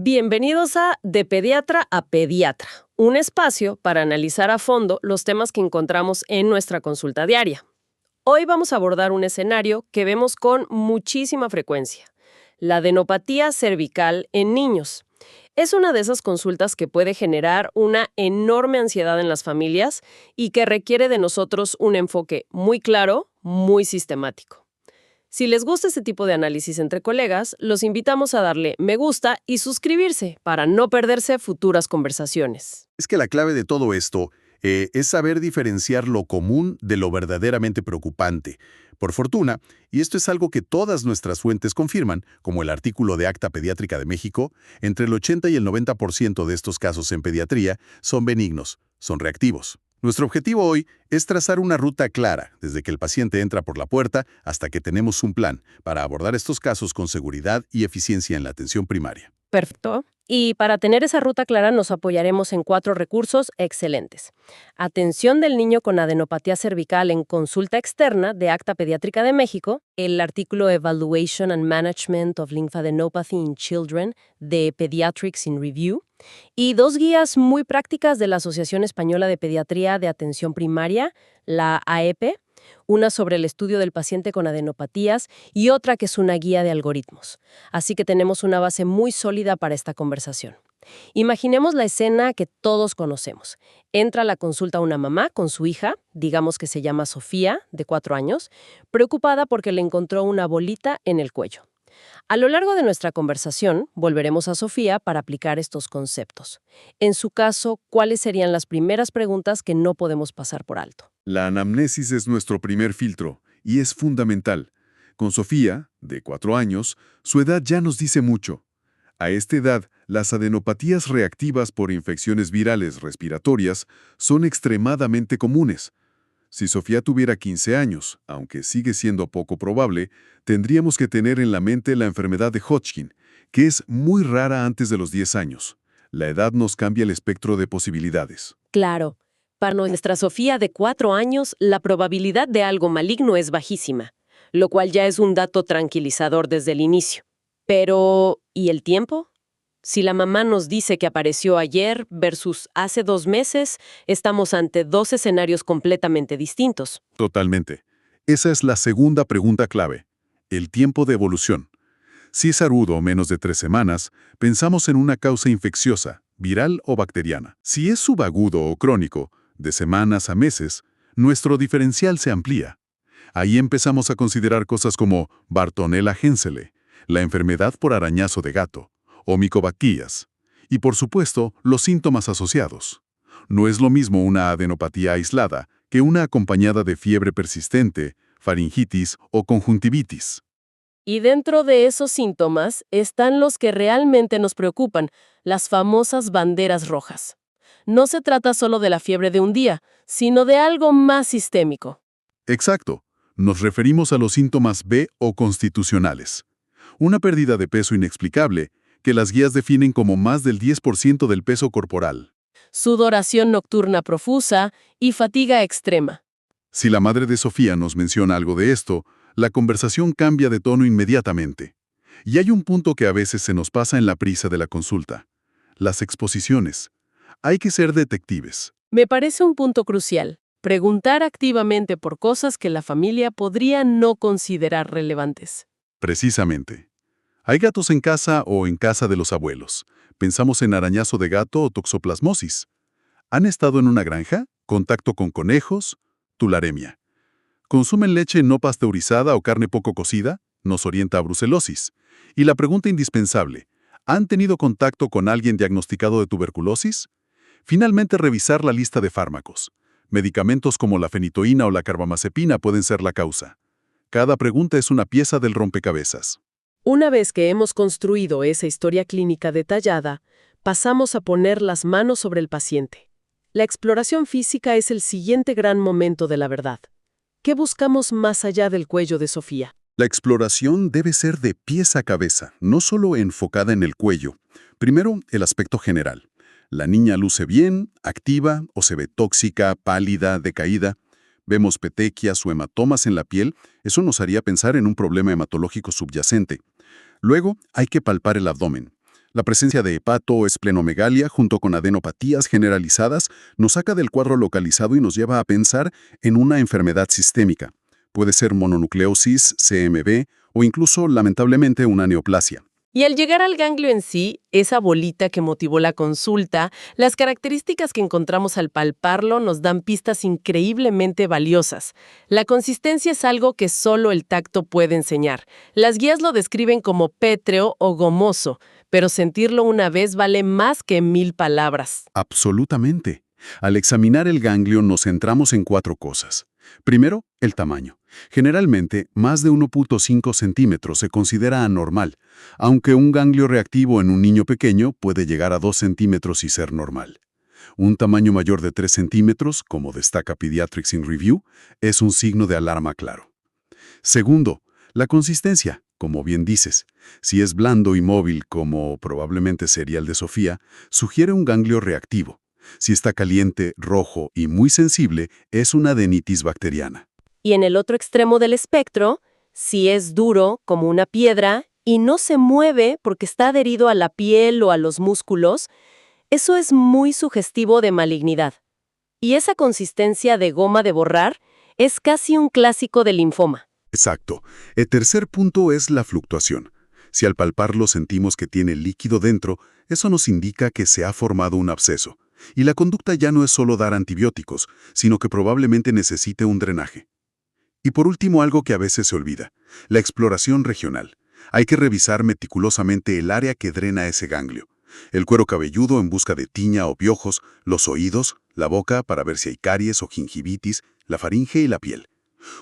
Bienvenidos a De Pediatra a Pediatra, un espacio para analizar a fondo los temas que encontramos en nuestra consulta diaria. Hoy vamos a abordar un escenario que vemos con muchísima frecuencia, la adenopatía cervical en niños. Es una de esas consultas que puede generar una enorme ansiedad en las familias y que requiere de nosotros un enfoque muy claro, muy sistemático. Si les gusta este tipo de análisis entre colegas, los invitamos a darle me gusta y suscribirse para no perderse futuras conversaciones. Es que la clave de todo esto es saber diferenciar lo común de lo verdaderamente preocupante. Por fortuna, y esto es algo que todas nuestras fuentes confirman, como el artículo de Acta Pediátrica de México, entre el 80 y el 90% de estos casos en pediatría son benignos, son reactivos. Nuestro objetivo hoy es trazar una ruta clara, desde que el paciente entra por la puerta hasta que tenemos un plan para abordar estos casos con seguridad y eficiencia en la atención primaria. Perfecto. Y para tener esa ruta clara nos apoyaremos en 4 recursos excelentes. Atención del niño con adenopatía cervical en consulta externa de Acta Pediátrica de México, el artículo Evaluation and Management of Lymphadenopathy in Children de Pediatrics in Review, y 2 guías muy prácticas de la Asociación Española de Pediatría de Atención Primaria, la AEP, una sobre el estudio del paciente con adenopatías y otra que es una guía de algoritmos. Así que tenemos una base muy sólida para esta conversación. Imaginemos la escena que todos conocemos. Entra a la consulta una mamá con su hija, digamos que se llama Sofía, de 4 años, preocupada porque le encontró una bolita en el cuello. A lo largo de nuestra conversación, volveremos a Sofía para aplicar estos conceptos. En su caso, ¿cuáles serían las primeras preguntas que no podemos pasar por alto? La anamnesis es nuestro primer filtro y es fundamental. Con Sofía, de 4 años, su edad ya nos dice mucho. A esta edad, las adenopatías reactivas por infecciones virales respiratorias son extremadamente comunes. Si Sofía tuviera 15 años, aunque sigue siendo poco probable, tendríamos que tener en la mente la enfermedad de Hodgkin, que es muy rara antes de los 10 años. La edad nos cambia el espectro de posibilidades. Claro. Para nuestra Sofía de 4 años, la probabilidad de algo maligno es bajísima, lo cual ya es un dato tranquilizador desde el inicio. Pero, ¿y el tiempo? Si la mamá nos dice que apareció ayer versus hace 2 meses, estamos ante 2 escenarios completamente distintos. Totalmente. Esa es la segunda pregunta clave, el tiempo de evolución. Si es agudo o menos de 3 semanas, pensamos en una causa infecciosa, viral o bacteriana. Si es subagudo o crónico, de semanas a meses, nuestro diferencial se amplía. Ahí empezamos a considerar cosas como Bartonella henselae, la enfermedad por arañazo de gato, o micobacterias, y por supuesto, los síntomas asociados. No es lo mismo una adenopatía aislada que una acompañada de fiebre persistente, faringitis o conjuntivitis. Y dentro de esos síntomas están los que realmente nos preocupan, las famosas banderas rojas. No se trata solo de la fiebre de un día, sino de algo más sistémico. Exacto. Nos referimos a los síntomas B o constitucionales. Una pérdida de peso inexplicable, que las guías definen como más del 10% del peso corporal. Sudoración nocturna profusa y fatiga extrema. Si la madre de Sofía nos menciona algo de esto, la conversación cambia de tono inmediatamente. Y hay un punto que a veces se nos pasa en la prisa de la consulta: las exposiciones. Hay que ser detectives. Me parece un punto crucial. Preguntar activamente por cosas que la familia podría no considerar relevantes. Precisamente. Hay gatos en casa o en casa de los abuelos. Pensamos en arañazo de gato o toxoplasmosis. ¿Han estado en una granja? ¿Contacto con conejos? Tularemia. ¿Consumen leche no pasteurizada o carne poco cocida? Nos orienta a brucelosis. Y la pregunta indispensable: ¿han tenido contacto con alguien diagnosticado de tuberculosis? Finalmente, revisar la lista de fármacos. Medicamentos como la fenitoína o la carbamazepina pueden ser la causa. Cada pregunta es una pieza del rompecabezas. Una vez que hemos construido esa historia clínica detallada, pasamos a poner las manos sobre el paciente. La exploración física es el siguiente gran momento de la verdad. ¿Qué buscamos más allá del cuello de Sofía? La exploración debe ser de pies a cabeza, no solo enfocada en el cuello. Primero, el aspecto general. La niña luce bien, activa, o se ve tóxica, pálida, decaída. Vemos petequias o hematomas en la piel. Eso nos haría pensar en un problema hematológico subyacente. Luego, hay que palpar el abdomen. La presencia de hepato o esplenomegalia junto con adenopatías generalizadas nos saca del cuadro localizado y nos lleva a pensar en una enfermedad sistémica. Puede ser mononucleosis, CMV o incluso, lamentablemente, una neoplasia. Y al llegar al ganglio en sí, esa bolita que motivó la consulta, las características que encontramos al palparlo nos dan pistas increíblemente valiosas. La consistencia es algo que solo el tacto puede enseñar. Las guías lo describen como pétreo o gomoso, pero sentirlo una vez vale más que 1000 palabras. Absolutamente. Al examinar el ganglio nos centramos en 4 cosas. Primero, el tamaño. Generalmente, más de 1.5 centímetros se considera anormal, aunque un ganglio reactivo en un niño pequeño puede llegar a 2 centímetros y ser normal. Un tamaño mayor de 3 centímetros, como destaca Pediatrics in Review, es un signo de alarma claro. Segundo, la consistencia, como bien dices. Si es blando y móvil, como probablemente sería el de Sofía, sugiere un ganglio reactivo. Si está caliente, rojo y muy sensible, es una adenitis bacteriana. Y en el otro extremo del espectro, si es duro, como una piedra, y no se mueve porque está adherido a la piel o a los músculos, eso es muy sugestivo de malignidad. Y esa consistencia de goma de borrar es casi un clásico del linfoma. Exacto. El tercer punto es la fluctuación. Si al palparlo sentimos que tiene líquido dentro, eso nos indica que se ha formado un absceso. Y la conducta ya no es solo dar antibióticos, sino que probablemente necesite un drenaje. Y por último, algo que a veces se olvida, la exploración regional. Hay que revisar meticulosamente el área que drena ese ganglio. El cuero cabelludo en busca de tiña o piojos, los oídos, la boca para ver si hay caries o gingivitis, la faringe y la piel.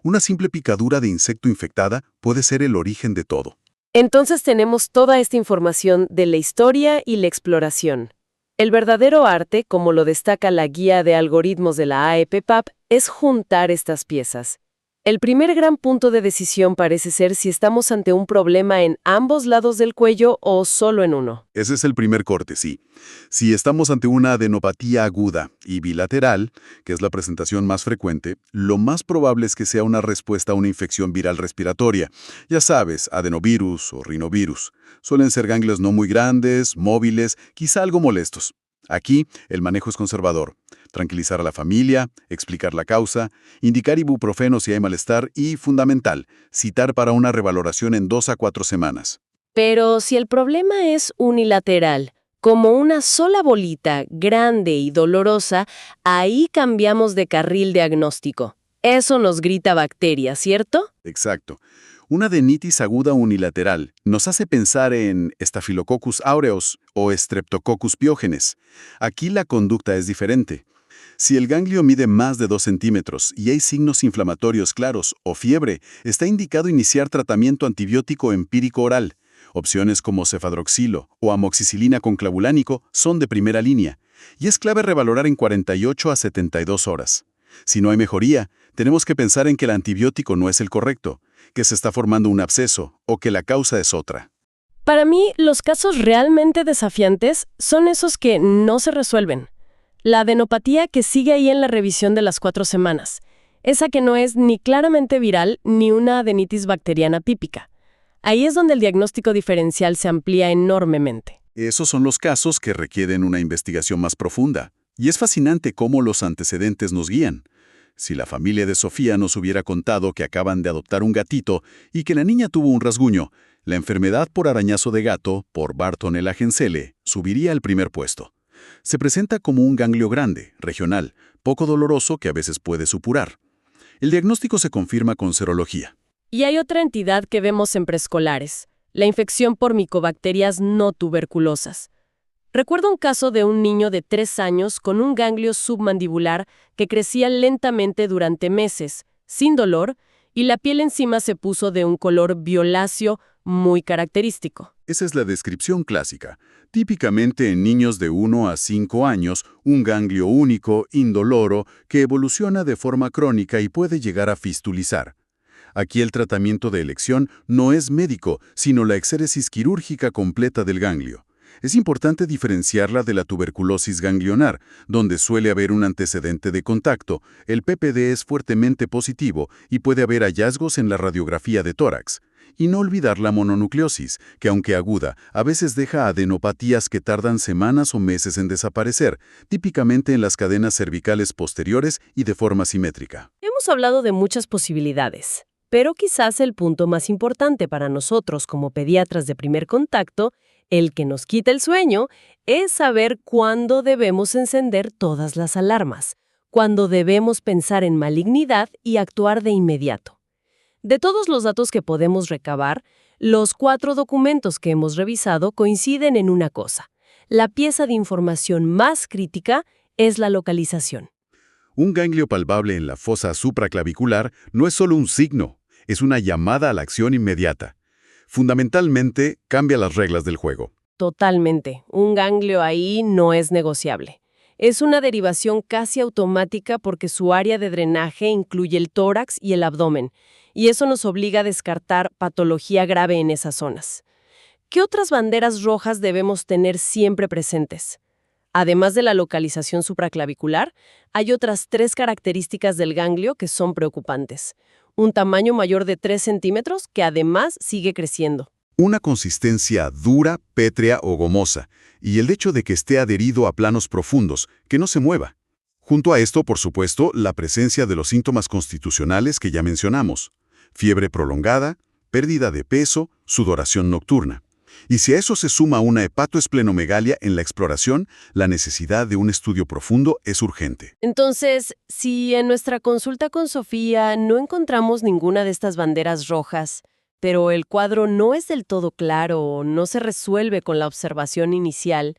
Una simple picadura de insecto infectada puede ser el origen de todo. Entonces tenemos toda esta información de la historia y la exploración. El verdadero arte, como lo destaca la guía de algoritmos de la AEPPAP, es juntar estas piezas. El primer gran punto de decisión parece ser si estamos ante un problema en ambos lados del cuello o solo en uno. Ese es el primer corte, sí. Si estamos ante una adenopatía aguda y bilateral, que es la presentación más frecuente, lo más probable es que sea una respuesta a una infección viral respiratoria. Ya sabes, adenovirus o rinovirus. Suelen ser ganglios no muy grandes, móviles, quizá algo molestos. Aquí, el manejo es conservador. Tranquilizar a la familia, explicar la causa, indicar ibuprofeno si hay malestar y, fundamental, citar para una revaloración en 2 a 4 semanas. Pero si el problema es unilateral, como una sola bolita grande y dolorosa, ahí cambiamos de carril diagnóstico. Eso nos grita bacteria, ¿cierto? Exacto. Una adenitis aguda unilateral nos hace pensar en Staphylococcus aureus o Streptococcus pyogenes. Aquí la conducta es diferente. Si el ganglio mide más de 2 centímetros y hay signos inflamatorios claros o fiebre, está indicado iniciar tratamiento antibiótico empírico oral. Opciones como cefadroxilo o amoxicilina con clavulánico son de primera línea, y es clave revalorar en 48 a 72 horas. Si no hay mejoría, tenemos que pensar en que el antibiótico no es el correcto, que se está formando un absceso o que la causa es otra. Para mí, los casos realmente desafiantes son esos que no se resuelven. La adenopatía que sigue ahí en la revisión de las 4 semanas. Esa que no es ni claramente viral ni una adenitis bacteriana típica. Ahí es donde el diagnóstico diferencial se amplía enormemente. Esos son los casos que requieren una investigación más profunda. Y es fascinante cómo los antecedentes nos guían. Si la familia de Sofía nos hubiera contado que acaban de adoptar un gatito y que la niña tuvo un rasguño, la enfermedad por arañazo de gato, por Bartonella hensele, subiría al primer puesto. Se presenta como un ganglio grande, regional, poco doloroso que a veces puede supurar. El diagnóstico se confirma con serología. Y hay otra entidad que vemos en preescolares, la infección por micobacterias no tuberculosas. Recuerdo un caso de un niño de 3 años con un ganglio submandibular que crecía lentamente durante meses, sin dolor, y la piel encima se puso de un color violáceo muy característico. Esa es la descripción clásica. Típicamente en niños de 1 a 5 años, un ganglio único, indoloro, que evoluciona de forma crónica y puede llegar a fistulizar. Aquí el tratamiento de elección no es médico, sino la exéresis quirúrgica completa del ganglio. Es importante diferenciarla de la tuberculosis ganglionar, donde suele haber un antecedente de contacto. El PPD es fuertemente positivo y puede haber hallazgos en la radiografía de tórax. Y no olvidar la mononucleosis, que aunque aguda, a veces deja adenopatías que tardan semanas o meses en desaparecer, típicamente en las cadenas cervicales posteriores y de forma simétrica. Hemos hablado de muchas posibilidades, pero quizás el punto más importante para nosotros como pediatras de primer contacto, el que nos quita el sueño, es saber cuándo debemos encender todas las alarmas, cuándo debemos pensar en malignidad y actuar de inmediato. De todos los datos que podemos recabar, los 4 documentos que hemos revisado coinciden en una cosa. La pieza de información más crítica es la localización. Un ganglio palpable en la fosa supraclavicular no es solo un signo, es una llamada a la acción inmediata. Fundamentalmente, cambia las reglas del juego. Totalmente. Un ganglio ahí no es negociable. Es una derivación casi automática porque su área de drenaje incluye el tórax y el abdomen, y eso nos obliga a descartar patología grave en esas zonas. ¿Qué otras banderas rojas debemos tener siempre presentes? Además de la localización supraclavicular, hay otras 3 características del ganglio que son preocupantes. Un tamaño mayor de 3 centímetros que además sigue creciendo. Una consistencia dura, pétrea o gomosa, y el hecho de que esté adherido a planos profundos, que no se mueva. Junto a esto, por supuesto, la presencia de los síntomas constitucionales que ya mencionamos. Fiebre prolongada, pérdida de peso, sudoración nocturna. Y si a eso se suma una hepatoesplenomegalia en la exploración, la necesidad de un estudio profundo es urgente. Entonces, si en nuestra consulta con Sofía no encontramos ninguna de estas banderas rojas, pero el cuadro no es del todo claro o no se resuelve con la observación inicial,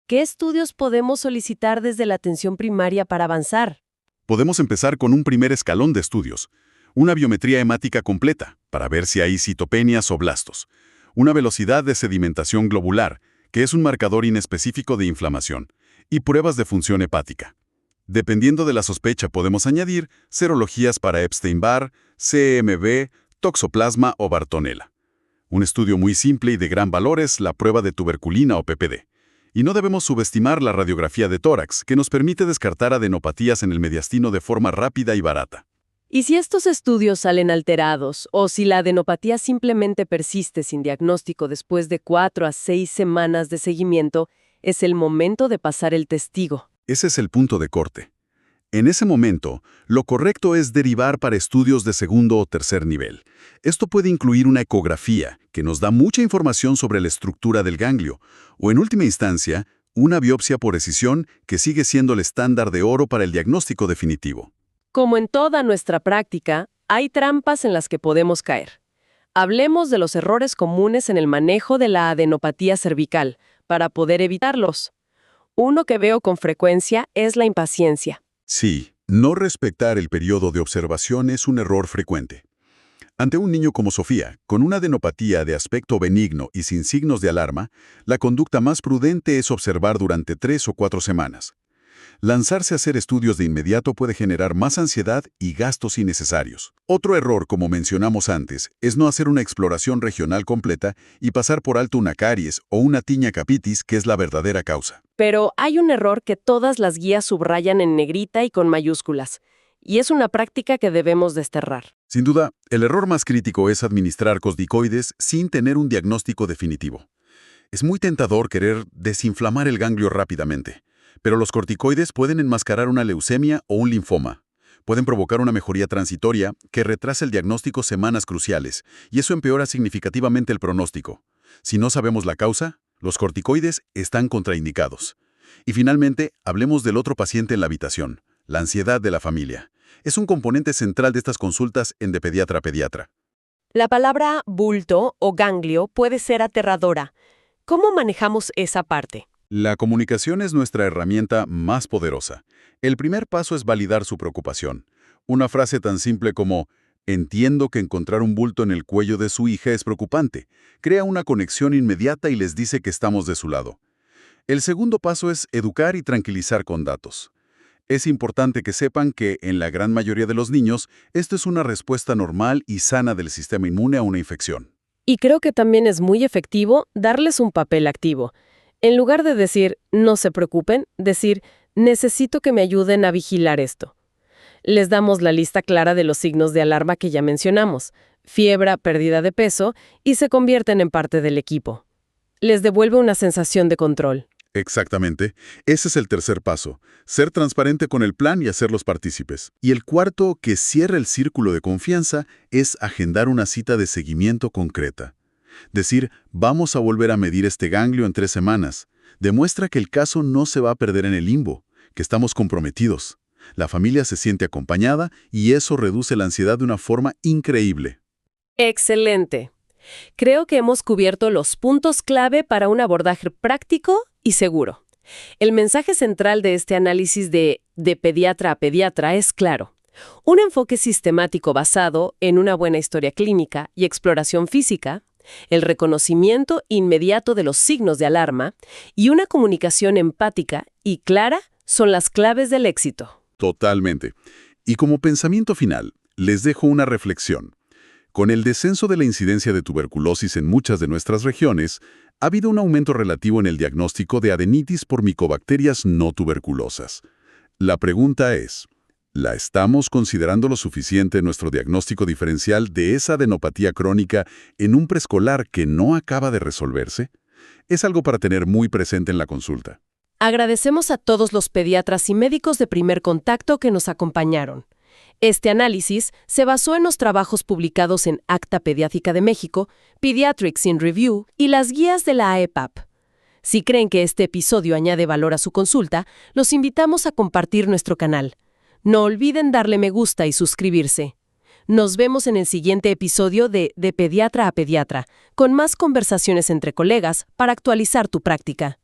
¿qué estudios podemos solicitar desde la atención primaria para avanzar? Podemos empezar con un primer escalón de estudios. Una biometría hemática completa, para ver si hay citopenias o blastos. Una velocidad de sedimentación globular, que es un marcador inespecífico de inflamación. Y pruebas de función hepática. Dependiendo de la sospecha, podemos añadir serologías para Epstein-Barr, CMV, toxoplasma o Bartonella. Un estudio muy simple y de gran valor es la prueba de tuberculina o PPD. Y no debemos subestimar la radiografía de tórax, que nos permite descartar adenopatías en el mediastino de forma rápida y barata. Y si estos estudios salen alterados, o si la adenopatía simplemente persiste sin diagnóstico después de 4 a 6 semanas de seguimiento, es el momento de pasar el testigo. Ese es el punto de corte. En ese momento, lo correcto es derivar para estudios de segundo o tercer nivel. Esto puede incluir una ecografía, que nos da mucha información sobre la estructura del ganglio, o en última instancia, una biopsia por escisión que sigue siendo el estándar de oro para el diagnóstico definitivo. Como en toda nuestra práctica, hay trampas en las que podemos caer. Hablemos de los errores comunes en el manejo de la adenopatía cervical, para poder evitarlos. Uno que veo con frecuencia es la impaciencia. Sí, no respetar el periodo de observación es un error frecuente. Ante un niño como Sofía, con una adenopatía de aspecto benigno y sin signos de alarma, la conducta más prudente es observar durante 3 o 4 semanas. Lanzarse a hacer estudios de inmediato puede generar más ansiedad y gastos innecesarios. Otro error, como mencionamos antes, es no hacer una exploración regional completa y pasar por alto una caries o una tiña capitis, que es la verdadera causa. Pero hay un error que todas las guías subrayan en negrita y con mayúsculas, y es una práctica que debemos desterrar. Sin duda, el error más crítico es administrar corticoides sin tener un diagnóstico definitivo. Es muy tentador querer desinflamar el ganglio rápidamente. Pero los corticoides pueden enmascarar una leucemia o un linfoma. Pueden provocar una mejoría transitoria que retrasa el diagnóstico semanas cruciales, y eso empeora significativamente el pronóstico. Si no sabemos la causa, los corticoides están contraindicados. Y finalmente, hablemos del otro paciente en la habitación, la ansiedad de la familia. Es un componente central de estas consultas en de pediatra a pediatra. La palabra bulto o ganglio puede ser aterradora. ¿Cómo manejamos esa parte? La comunicación es nuestra herramienta más poderosa. El primer paso es validar su preocupación. Una frase tan simple como «Entiendo que encontrar un bulto en el cuello de su hija es preocupante». Crea una conexión inmediata y les dice que estamos de su lado. El segundo paso es educar y tranquilizar con datos. Es importante que sepan que, en la gran mayoría de los niños, esto es una respuesta normal y sana del sistema inmune a una infección. Y creo que también es muy efectivo darles un papel activo. En lugar de decir, no se preocupen, decir, necesito que me ayuden a vigilar esto. Les damos la lista clara de los signos de alarma que ya mencionamos, fiebre, pérdida de peso, y se convierten en parte del equipo. Les devuelve una sensación de control. Exactamente. Ese es el tercer paso, ser transparente con el plan y hacerlos partícipes. Y el cuarto, que cierra el círculo de confianza, es agendar una cita de seguimiento concreta. Decir, vamos a volver a medir este ganglio en 3 semanas. Demuestra que el caso no se va a perder en el limbo, que estamos comprometidos. La familia se siente acompañada y eso reduce la ansiedad de una forma increíble. Excelente. Creo que hemos cubierto los puntos clave para un abordaje práctico y seguro. El mensaje central de este análisis de pediatra a pediatra es claro. Un enfoque sistemático basado en una buena historia clínica y exploración física, el reconocimiento inmediato de los signos de alarma y una comunicación empática y clara son las claves del éxito. Totalmente. Y como pensamiento final, les dejo una reflexión. Con el descenso de la incidencia de tuberculosis en muchas de nuestras regiones, ha habido un aumento relativo en el diagnóstico de adenitis por micobacterias no tuberculosas. La pregunta es, ¿la estamos considerando lo suficiente en nuestro diagnóstico diferencial de esa adenopatía crónica en un preescolar que no acaba de resolverse? Es algo para tener muy presente en la consulta. Agradecemos a todos los pediatras y médicos de primer contacto que nos acompañaron. Este análisis se basó en los trabajos publicados en Acta Pediátrica de México, Pediatrics in Review y las guías de la AEPAP. Si creen que este episodio añade valor a su consulta, los invitamos a compartir nuestro canal. No olviden darle me gusta y suscribirse. Nos vemos en el siguiente episodio de Pediatra a Pediatra, con más conversaciones entre colegas para actualizar tu práctica.